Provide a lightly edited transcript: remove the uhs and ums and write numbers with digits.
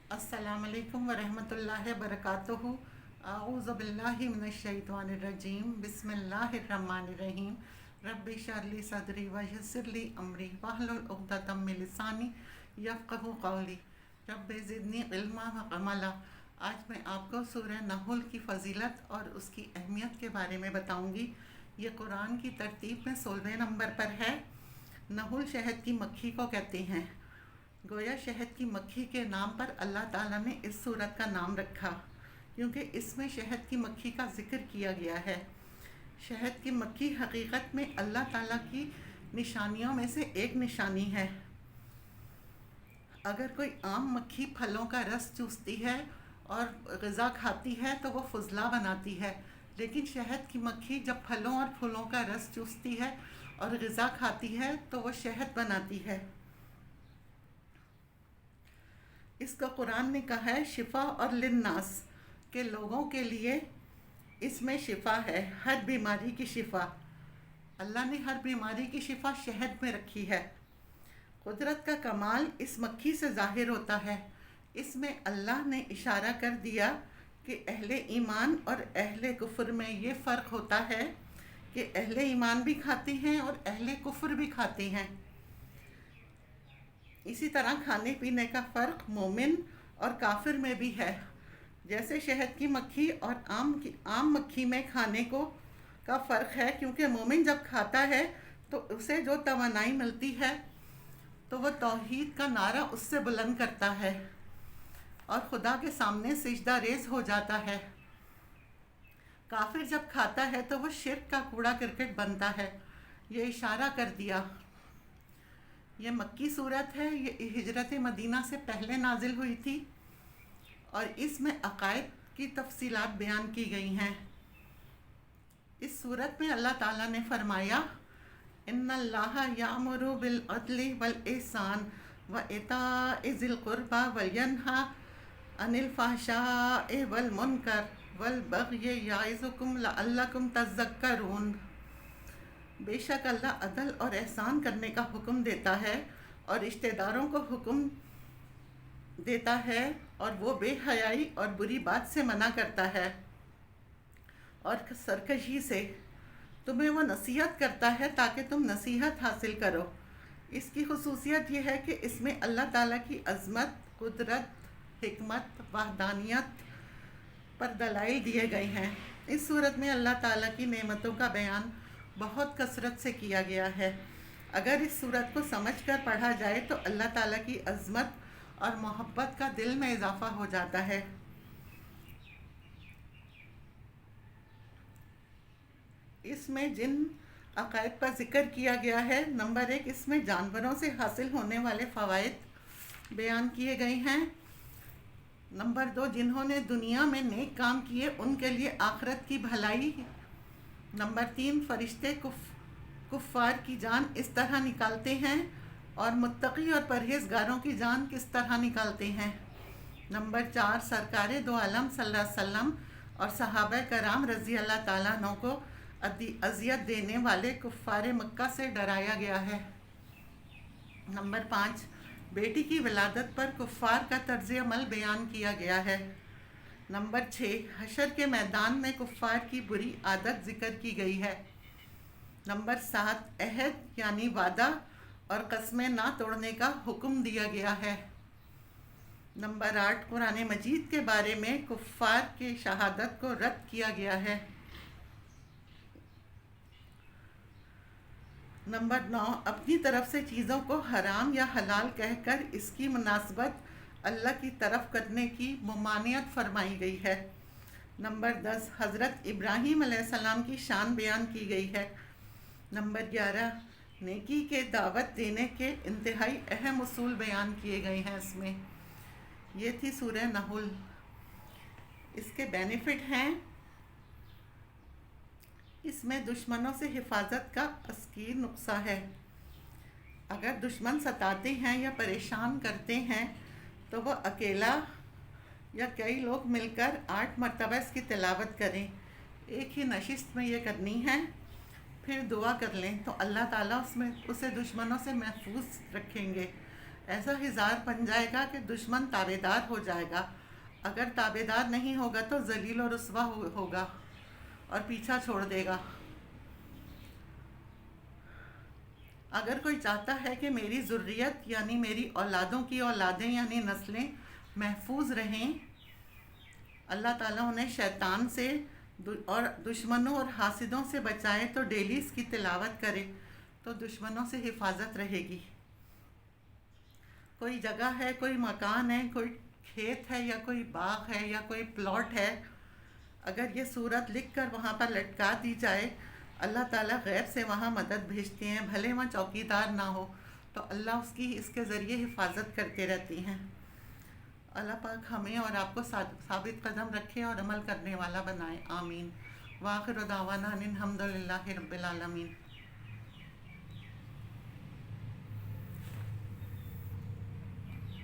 अस्सलाम वालेकुम वरहमतुल्लाहि वबरकातुहू। अऊज़ु बिल्लाहि मिनश्शैतानिर्रजीम। बिस्मिल्लाहिर्रहमानिर्रहीम। रब्बि इश्रह ली सदरी वयस्सिर ली अमरी वहलुल उक़दतम मिन लिसानी यफ़क़हू क़ौली। रब्बि ज़िदनी इल्मा व अमला। आज मैं आपको सूरह नहल की फ़जीलत और उसकी अहमियत के बारे में बताऊंगी। ये कुरान की तरतीब में 16वें नंबर पर है। नहुल शहद की मक्खी को कहते हैं। गोया शहद की मक्खी के नाम पर अल्लाह ताला ने इस सूरत का नाम रखा, क्योंकि इसमें शहद की मक्खी का जिक्र किया गया है। शहद की मक्खी हकीकत में अल्लाह ताला की निशानियों में से एक निशानी है। अगर कोई आम मक्खी फलों का रस चूसती है और ग़िज़ा खाती है तो वो फुजला बनाती है, लेकिन शहद की मक्खी जब फलों और फूलों का रस चूसती है और ग़िज़ा खाती है तो वो शहद बनाती है। इसका कुरान ने कहा है शिफा और लिन्नास, के लोगों के लिए इसमें शिफा है, हर बीमारी की शिफा। अल्लाह ने हर बीमारी की शिफा शहद में रखी है। कुदरत का कमाल इस मक्खी से ज़ाहिर होता है। इसमें अल्लाह ने इशारा कर दिया कि अहले ईमान और अहले कुफ्र में ये फ़र्क होता है कि अहले ईमान भी खाते हैं और अहले कुफ्र भी खाते हैं। इसी तरह खाने पीने का फ़र्क मोमिन और काफिर में भी है। जैसे शहद की मक्खी और आम मक्खी में खाने को का फ़र्क है, क्योंकि मोमिन जब खाता है तो उसे जो तवानाई मिलती है तो वह तौहीद का नारा उससे बुलंद करता है और खुदा के सामने सिजदा रेज़ हो जाता है। काफिर जब खाता है तो वह शिर्क का कूड़ा करकट बनता है। ये इशारा कर दिया। ये मक्की सूरत है। ये हिजरत मदीना से पहले नाजिल हुई थी और इसमें अकायद की तफसीलात बयान की गई हैं। इस सूरत में अल्लाह ताला ने फरमाया, इन्नल्लाहा यामुरु बिल अदली वल इहसान व इताइ ज़िल क़ुरबा व यन्हा अनिल फ़हशाइ वल मुनकर वल बग़य याइज़ुकुम लअल्लकुम तज़क्करून। बेशक अल्लाह अदल और एहसान करने का हुक्म देता है और रिश्तेदारों को हुक्म देता है, और वो बेहयाई और बुरी बात से मना करता है और सरकशी से। तुम्हें वो नसीहत करता है ताकि तुम नसीहत हासिल करो। इसकी खुसूसियत यह है कि इसमें अल्लाह ताला की अज़मत, कुदरत, हिकमत, वहदानियत पर दलाइल दिए गए हैं। इस सूरत में अल्लाह ताला की नेमतों का बयान बहुत कसरत से किया गया है। अगर इस सूरत को समझकर पढ़ा जाए तो अल्लाह ताला की अज़मत और मोहब्बत का दिल में इजाफ़ा हो जाता है। इसमें जिन अकायद पर ज़िक्र किया गया है, नंबर 1, इसमें जानवरों से हासिल होने वाले फ़वाइद बयान किए गए हैं। नंबर 2, जिन्होंने दुनिया में नेक काम किए उनके लिए आखिरत की भलाई। नंबर 3, फरिश्ते कुफ़ार की जान इस तरह निकालते हैं और मुत्तकी और परहेज़गारों की जान किस तरह निकालते हैं। नंबर 4, सरकार दो आलम सल्लल्लाहु अलैहि वसल्लम और सहाबा कराम रज़ी अल्लाह ताला अन्हु को अज़ियत देने वाले कुफ़ार मक्का से डराया गया है। नंबर 5, बेटी की विलादत पर कुफ़ार का तर्ज़ अमल बयान किया गया है। नंबर 6, हशर के मैदान में कुफ़ार की बुरी आदत ज़िक्र की गई है। नंबर 7, अहद यानी वादा और कस्में ना तोड़ने का हुक्म दिया गया है। नंबर 8, कुरान मजीद के बारे में कुफ़ार के शहादत को रद्द किया गया है। नंबर 9, अपनी तरफ से चीज़ों को हराम या हलाल कहकर इसकी मुनासबत अल्लाह की तरफ करने की मुमानियत फरमाई गई है। नंबर 10, हज़रत इब्राहीम अलैहिस्सलाम की शान बयान की गई है। नंबर 11, नेकी के दावत देने के इंतहाई अहम उसूल बयान किए गए हैं इसमें। ये थी सूरह नहुल। इसके बेनिफिट हैं, इसमें दुश्मनों से हिफाजत का अस्कीर नुक्सा है। अगर दुश्मन सताते हैं या परेशान करते हैं तो वह अकेला या कई लोग मिलकर 8 मरतबा इसकी तिलावत करें। एक ही नशिस्त में ये करनी है, फिर दुआ कर लें तो अल्लाह ताला उसे दुश्मनों से महफूज रखेंगे। ایسا ہزار بن جائے گا کہ دشمن تابے دار ہو جائے گا، اگر تابے دار نہیں ہوگا تو ذلیل و رسوا ہوگا اور پیچھا چھوڑ دے گا۔ اگر کوئی چاہتا ہے کہ میری ذریت یعنی میری اولادوں کی اولادیں یعنی نسلیں محفوظ رہیں، اللہ تعالیٰ انہیں شیطان سے اور دشمنوں اور حاسدوں سے بچائے، تو ڈیلی اس کی تلاوت کرے تو دشمنوں سے حفاظت رہے گی۔ کوئی جگہ ہے، کوئی مکان ہے، کوئی کھیت ہے یا کوئی باغ ہے یا کوئی پلاٹ ہے، اگر یہ صورت لکھ کر وہاں پر لٹکا دی جائے، اللہ تعالیٰ غیب سے وہاں مدد بھیجتے ہیں، بھلے وہاں چوکیدار نہ ہو تو اللہ اس کے ذریعے حفاظت کرتے رہتی ہیں۔ اللہ پاک ہمیں اور آپ کو ثابت قدم رکھے اور عمل کرنے والا بنائے، آمین۔ وآخر دعوانا ان الحمد للہ رب العالمین۔